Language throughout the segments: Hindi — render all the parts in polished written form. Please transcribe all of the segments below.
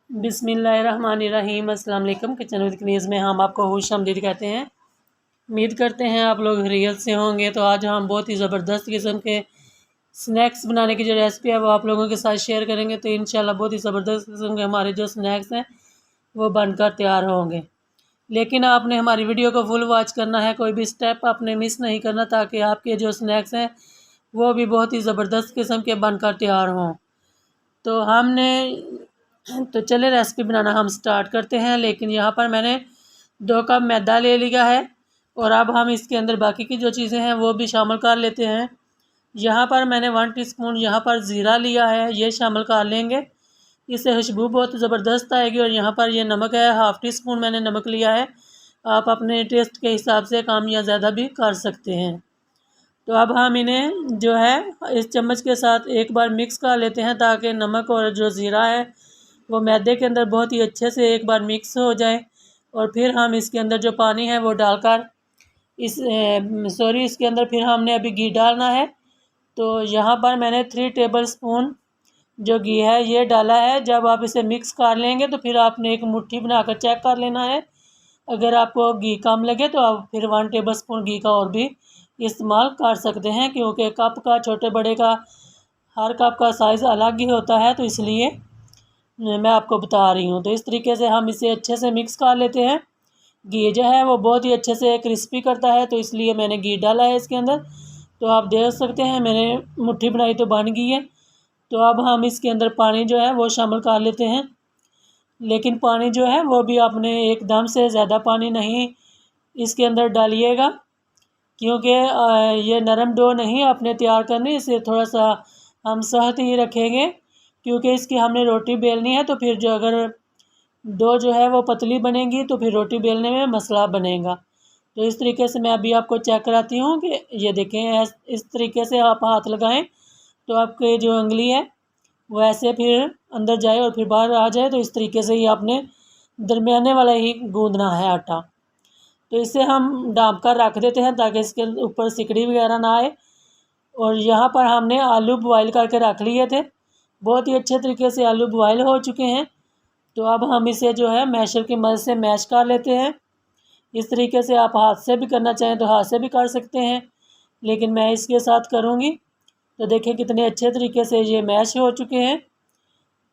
बिस्मिल्लाहिर्रहमानिर्रहीम। अस्सलाम वालेकुम। किचन विद क्नीज़ में हम आपको खुश आमदीद कहते हैं। उम्मीद करते हैं आप लोग खैरियत से होंगे। तो आज हम बहुत ही ज़बरदस्त किस्म के स्नैक्स बनाने की जो रेसिपी है वो आप लोगों के साथ शेयर करेंगे। तो इंशाल्लाह बहुत ही ज़बरदस्त किस्म के हमारे जो स्नैक्स हैं वो बनकर तैयार होंगे। लेकिन आपने हमारी वीडियो को फुल वॉच करना है, कोई भी स्टेप आपने मिस नहीं करना, ताकि आपके जो स्नैक्स हैं वो भी बहुत ही ज़बरदस्त किस्म के बनकर तैयार हों। तो चले रेसिपी बनाना हम स्टार्ट करते हैं। लेकिन यहाँ पर मैंने 2 कप मैदा ले लिया है और अब हम इसके अंदर बाकी की जो चीज़ें हैं वो भी शामिल कर लेते हैं। यहाँ पर मैंने 1 टीस्पून यहाँ पर ज़ीरा लिया है, ये शामिल कर लेंगे, इससे खुशबू बहुत ज़बरदस्त आएगी। और यहाँ पर ये नमक है, हाफ़ टी स्पून मैंने नमक लिया है। आप अपने टेस्ट के हिसाब से कम या ज़्यादा भी कर सकते हैं। तो अब हम इन्हें जो है इस चम्मच के साथ एक बार मिक्स कर लेते हैं, ताकि नमक और जो ज़ीरा है वो मैदे के अंदर बहुत ही अच्छे से एक बार मिक्स हो जाए। और फिर हम इसके अंदर जो पानी है वो डालकर इसके अंदर फिर हमने अभी घी डालना है। तो यहाँ पर मैंने 3 टेबल स्पून जो घी है ये डाला है। जब आप इसे मिक्स कर लेंगे तो फिर आपने एक मुट्ठी बनाकर चेक कर लेना है। अगर आपको घी कम लगे तो आप फिर 1 टेबल स्पून घी का और भी इस्तेमाल कर सकते हैं, क्योंकि कप का छोटे बड़े का हर कप का साइज़ अलग ही होता है, तो इसलिए मैं आपको बता रही हूँ। तो इस तरीके से हम इसे अच्छे से मिक्स कर लेते हैं। घी जो है वो बहुत ही अच्छे से क्रिस्पी करता है, तो इसलिए मैंने घी डाला है इसके अंदर। तो आप देख सकते हैं मैंने मुट्ठी बनाई तो बन गई है। तो अब हम इसके अंदर पानी जो है वो शामिल कर लेते हैं। लेकिन पानी जो है वो भी आपने एकदम से ज़्यादा पानी नहीं इसके अंदर डालिएगा, क्योंकि ये नरम डो नहीं आपने तैयार करनी, इसे थोड़ा सा हम सहत ही रखेंगे, क्योंकि इसकी हमने रोटी बेलनी है। तो फिर जो अगर डो जो है वो पतली बनेगी तो फिर रोटी बेलने में मसला बनेगा। तो इस तरीके से मैं अभी आपको चेक कराती हूँ कि ये देखें, इस तरीके से आप हाथ लगाएं तो आपके जो उंगली है वो ऐसे फिर अंदर जाए और फिर बाहर आ जाए। तो इस तरीके से ही आपने दरमियाने वाला ही गूंदना है आटा। तो इसे हम ढाँप कर रख देते हैं ताकि इसके ऊपर सिकड़ी वगैरह ना आए। और यहाँ पर हमने आलू बॉयल करके रख लिए थे, बहुत ही अच्छे तरीके से आलू बॉयल हो चुके हैं। तो अब हम इसे जो है मैशर की मदद से मैश कर लेते हैं। इस तरीके से आप हाथ से भी करना चाहें तो हाथ से भी कर सकते हैं, लेकिन मैं इसके साथ करूँगी। तो देखिए कितने अच्छे तरीके से ये मैश हो चुके हैं।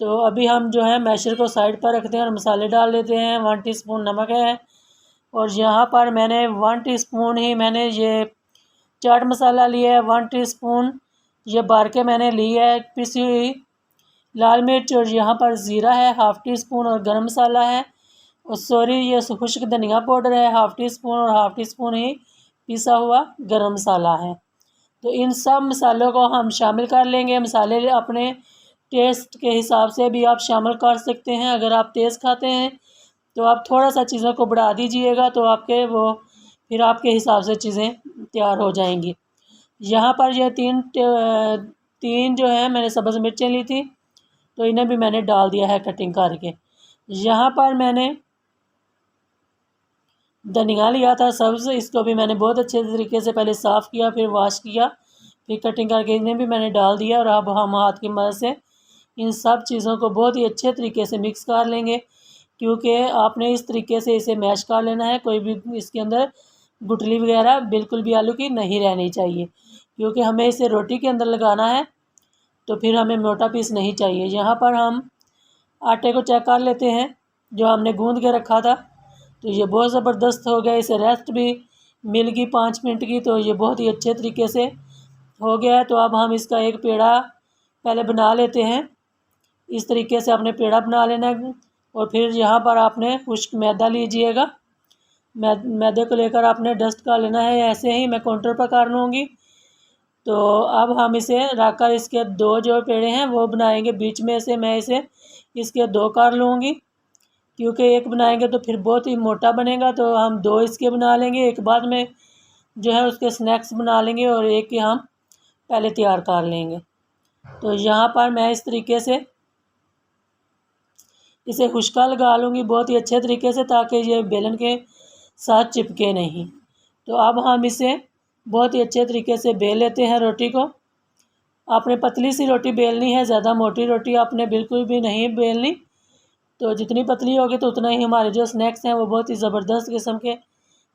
तो अभी हम जो है मैशर को साइड पर रखते हैं और मसाले डाल लेते हैं। 1 टीस्पून नमक है और यहाँ पर मैंने 1 टीस्पून ही मैंने ये चाट मसाला लिया है। 1 टीस्पून ये बार के मैंने ली है पिसी हुई लाल मिर्च। और यहाँ पर ज़ीरा है हाफ़ टी स्पून और गरम मसाला है, और सॉरी ये खुश्क धनिया पाउडर है हाफ़ टी स्पून, और हाफ़ टी स्पून ही पिसा हुआ गरम मसाला है। तो इन सब मसालों को हम शामिल कर लेंगे। मसाले अपने टेस्ट के हिसाब से भी आप शामिल कर सकते हैं। अगर आप तेज़ खाते हैं तो आप थोड़ा सा चीज़ों को बढ़ा दीजिएगा, तो आपके वो फिर आपके हिसाब से चीज़ें तैयार हो जाएंगी। यहाँ पर यह तीन जो है मैंने सब्ज़ मिर्चें ली थी, तो इन्हें भी मैंने डाल दिया है कटिंग करके। यहाँ पर मैंने धनिया लिया था सब्ज़, इसको भी मैंने बहुत अच्छे तरीके से पहले साफ़ किया, फिर वॉश किया, फिर कटिंग करके इन्हें भी मैंने डाल दिया। और अब हम हाथ की मदद से इन सब चीज़ों को बहुत ही अच्छे तरीके से मिक्स कर लेंगे, क्योंकि आपने इस तरीके से इसे मैश कर लेना है। कोई भी इसके अंदर गुठली वगैरह बिल्कुल भी आलू की नहीं रहनी चाहिए, क्योंकि हमें इसे रोटी के अंदर लगाना है, तो फिर हमें मोटा पीस नहीं चाहिए। यहाँ पर हम आटे को चेक कर लेते हैं जो हमने गूंद के रखा था। तो ये बहुत ज़बरदस्त हो गया, इसे रेस्ट भी मिल गई 5 मिनट की, तो ये बहुत ही अच्छे तरीके से हो गया है। तो अब हम इसका एक पेड़ा पहले बना लेते हैं। इस तरीके से आपने पेड़ा बना लेना है, और फिर यहाँ पर आपने खुश्क मैदा लीजिएगा। मैदे को लेकर आपने डस्ट कर लेना है, ऐसे ही मैं काउंटर पर कर लूँगी। तो अब हम इसे रख कर इसके 2 जो पेड़े हैं वो बनाएंगे। बीच में से मैं इसे इसके 2 कर लूँगी, क्योंकि एक बनाएंगे तो फिर बहुत ही मोटा बनेगा। तो हम 2 इसके बना लेंगे, एक बाद में जो है उसके स्नैक्स बना लेंगे और एक ही हम पहले तैयार कर लेंगे। तो यहाँ पर मैं इस तरीके से इसे खुश्का लगा लूँगी बहुत ही अच्छे तरीके से, ताकि ये बेलन के साथ चिपके नहीं। तो अब हम इसे बहुत ही अच्छे तरीके से बेल लेते हैं रोटी को। आपने पतली सी रोटी बेलनी है, ज़्यादा मोटी रोटी आपने बिल्कुल भी नहीं बेलनी। तो जितनी पतली होगी तो उतना ही हमारे जो स्नैक्स हैं वो बहुत ही ज़बरदस्त किस्म के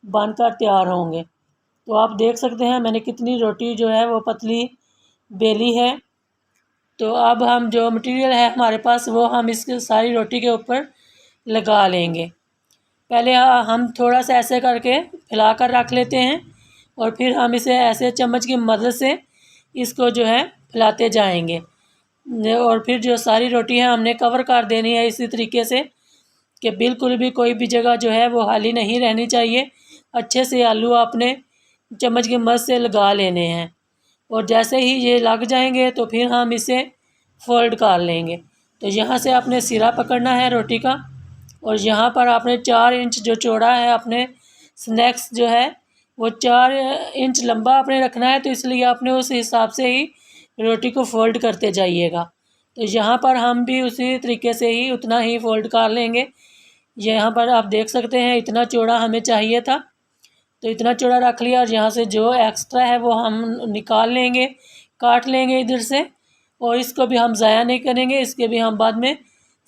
बनकर तैयार होंगे। तो आप देख सकते हैं मैंने कितनी रोटी जो है वो पतली बेली है। तो अब हम जो मटेरियल है हमारे पास वो हम इस सारी रोटी के ऊपर लगा लेंगे। पहले हम थोड़ा सा ऐसे करके फैला कर रख लेते हैं और फिर हम इसे ऐसे चम्मच की मदद से इसको जो है फैलाते जाएंगे। और फिर जो सारी रोटी है हमने कवर कर देनी है इसी तरीके से कि बिल्कुल भी कोई भी जगह जो है वो खाली नहीं रहनी चाहिए। अच्छे से आलू आपने चम्मच की मदद से लगा लेने हैं और जैसे ही ये लग जाएंगे तो फिर हम इसे फोल्ड कर लेंगे। तो यहाँ से आपने सिरा पकड़ना है रोटी का और यहाँ पर आपने 4 इंच जो चौड़ा है अपने स्नैक्स जो है वो 4 इंच लंबा आपने रखना है। तो इसलिए आपने उस हिसाब से ही रोटी को फोल्ड करते जाइएगा। तो यहाँ पर हम भी उसी तरीके से ही उतना ही फोल्ड कर लेंगे। यहाँ पर आप देख सकते हैं इतना चौड़ा हमें चाहिए था, तो इतना चौड़ा रख लिया और यहाँ से जो एक्स्ट्रा है वो हम निकाल लेंगे, काट लेंगे इधर से। और इसको भी हम ज़ाया नहीं करेंगे, इसके भी हम बाद में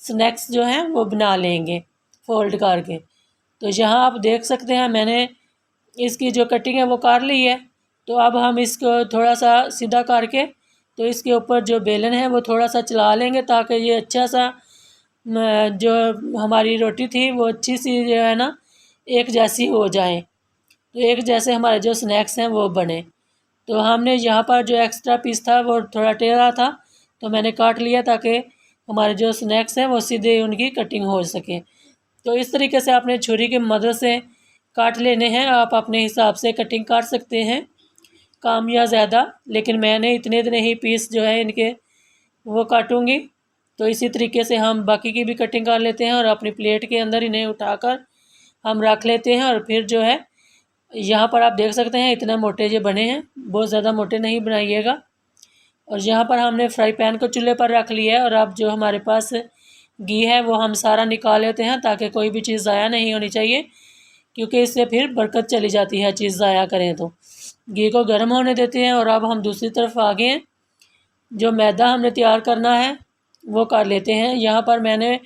स्नैक्स जो हैं वो बना लेंगे फोल्ड करके। तो यहाँ आप देख सकते हैं मैंने इसकी जो कटिंग है वो कर ली है। तो अब हम इसको थोड़ा सा सीधा करके तो इसके ऊपर जो बेलन है वो थोड़ा सा चला लेंगे ताकि ये अच्छा सा जो हमारी रोटी थी वो अच्छी सी जो है ना एक जैसी हो जाए। तो एक जैसे हमारे जो स्नैक्स हैं वो बने। तो हमने यहाँ पर जो एक्स्ट्रा पीस था वो थोड़ा टेढ़ा था तो मैंने काट लिया ताकि हमारे जो स्नैक्स हैं वो सीधे उनकी कटिंग हो सके। तो इस तरीके से आपने छुरी की मदद से काट लेने हैं। आप अपने हिसाब से कटिंग काट सकते हैं कम या ज़्यादा, लेकिन मैंने इतने ही पीस जो है इनके वो काटूँगी। तो इसी तरीके से हम बाकी की भी कटिंग कर लेते हैं और अपनी प्लेट के अंदर इन्हें उठाकर हम रख लेते हैं। और फिर जो है यहाँ पर आप देख सकते हैं इतना मोटे ये बने हैं, बहुत ज़्यादा मोटे नहीं बनाइएगा। और यहाँ पर हमने फ्राई पैन को चूल्हे पर रख लिया है और अब जो हमारे पास घी है वो हम सारा निकाल लेते हैं ताकि कोई भी चीज़ ज़ाया नहीं होनी चाहिए, क्योंकि इससे फिर बरकत चली जाती है चीज़ ज़ाया करें तो। घी को गर्म होने देते हैं और अब हम दूसरी तरफ आ गए हैं। जो मैदा हमने तैयार करना है वो कर लेते हैं। यहाँ पर मैंने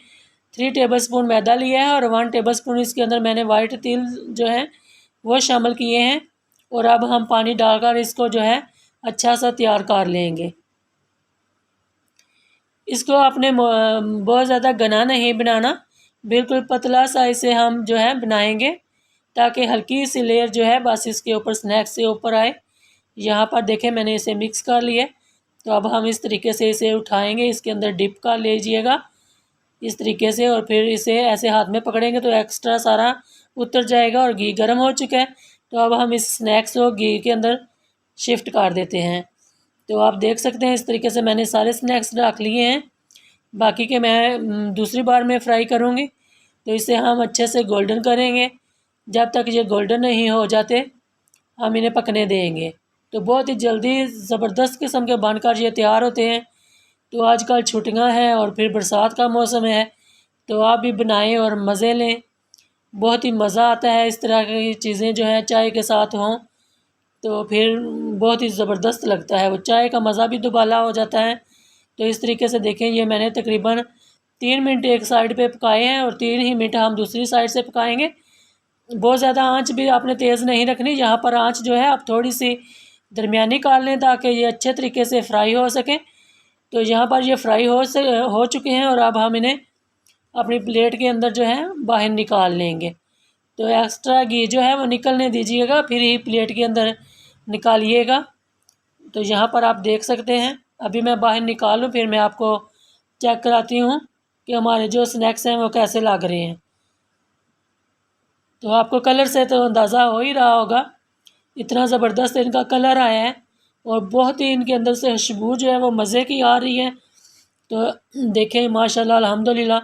3 टेबलस्पून मैदा लिया है और 1 टेबलस्पून इसके अंदर मैंने वाइट तिल जो है वो शामिल किए हैं। और अब हम पानी डालकर इसको जो है अच्छा सा तैयार कर लेंगे। इसको आपने बहुत ज़्यादा घना नहीं बनाना, बिल्कुल पतला सा इसे हम जो है बनाएंगे ताकि हल्की सी लेयर जो है बस इसके ऊपर स्नैक्स से ऊपर आए। यहाँ पर देखें मैंने इसे मिक्स कर लिया। तो अब हम इस तरीके से इसे उठाएंगे, इसके अंदर डिप कर लीजिएगा इस तरीके से और फिर इसे ऐसे हाथ में पकड़ेंगे तो एक्स्ट्रा सारा उतर जाएगा। और घी गर्म हो चुका है तो अब हम इस स्नैक्स को घी के अंदर शिफ्ट कर देते हैं। तो आप देख सकते हैं इस तरीके से मैंने सारे स्नैक्स रख लिए हैं, बाकी के मैं दूसरी बार में फ्राई करूँगी। तो इसे हम अच्छे से गोल्डन करेंगे, जब तक ये गोल्डन नहीं हो जाते हम इन्हें पकने देंगे। तो बहुत ही जल्दी ज़बरदस्त किस्म के बनकर ये तैयार होते हैं। तो आजकल छुट्टियां हैं और फिर बरसात का मौसम है, तो आप भी बनाएं और मज़े लें। बहुत ही मज़ा आता है इस तरह की चीज़ें जो है चाय के साथ हों तो फिर बहुत ही ज़बरदस्त लगता है, वो चाय का मज़ा भी दुबाला हो जाता है। तो इस तरीके से देखें ये मैंने तकरीबन 3 मिनट एक साइड पे पकाए हैं और 3 ही मिनट हम दूसरी साइड से पकाएंगे। बहुत ज़्यादा आंच भी आपने तेज़ नहीं रखनी, यहाँ पर आंच जो है आप थोड़ी सी दरमियानी कर लें ताकि ये अच्छे तरीके से फ्राई हो सके। तो यहाँ पर ये फ्राई हो चुके हैं और अब हम इन्हें अपनी प्लेट के अंदर जो है बाहर निकाल लेंगे। तो एक्स्ट्रा घी जो है वो निकलने दीजिएगा, फिर ही प्लेट के अंदर निकालिएगा। तो यहाँ पर आप देख सकते हैं अभी मैं बाहर निकालूँ फिर मैं आपको चेक कराती हूँ कि हमारे जो स्नैक्स हैं वो कैसे लग रहे हैं। तो आपको कलर से तो अंदाज़ा हो ही रहा होगा, इतना ज़बरदस्त इनका कलर आया है और बहुत ही इनके अंदर से खुशबू जो है वो मज़े की आ रही है। तो देखें माशाल्लाह अल्हम्दुलिल्लाह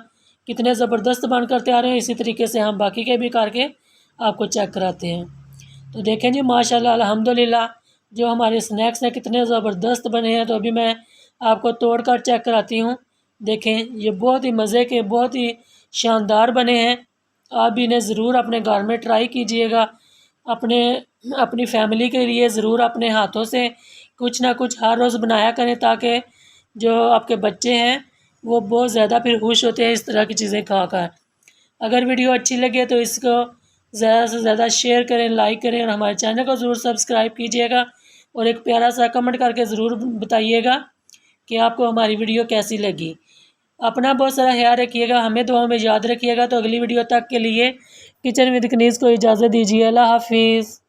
कितने ज़बरदस्त बनकर तैयार हैं। इसी तरीके से हम बाकी के भी करके आपको चेक कराते हैं। तो देखें जी माशाल्लाह अल्हम्दुलिल्लाह जो हमारे स्नैक्स हैं कितने ज़बरदस्त बने हैं। तो अभी मैं आपको तोड़ कर चेक कराती हूँ। देखें ये बहुत ही मज़े के बहुत ही शानदार बने हैं। आप भी इन्हें ज़रूर अपने घर में ट्राई कीजिएगा, अपनी फैमिली के लिए ज़रूर अपने हाथों से कुछ ना कुछ हर रोज़ बनाया करें ताकि जो आपके बच्चे हैं वो बहुत ज़्यादा फिर खुश होते हैं इस तरह की चीज़ें खाकर। अगर वीडियो अच्छी लगे तो इसको ज़्यादा से ज़्यादा शेयर करें, लाइक करें और हमारे चैनल को ज़रूर सब्सक्राइब कीजिएगा और एक प्यारा सा कमेंट करके ज़रूर बताइएगा कि आपको हमारी वीडियो कैसी लगी। अपना बहुत सारा ख्याल रखिएगा, हमें दुआओं में याद रखिएगा। तो अगली वीडियो तक के लिए किचन विद कनीज़ को इजाज़त दीजिए। अल्लाह हाफिज़।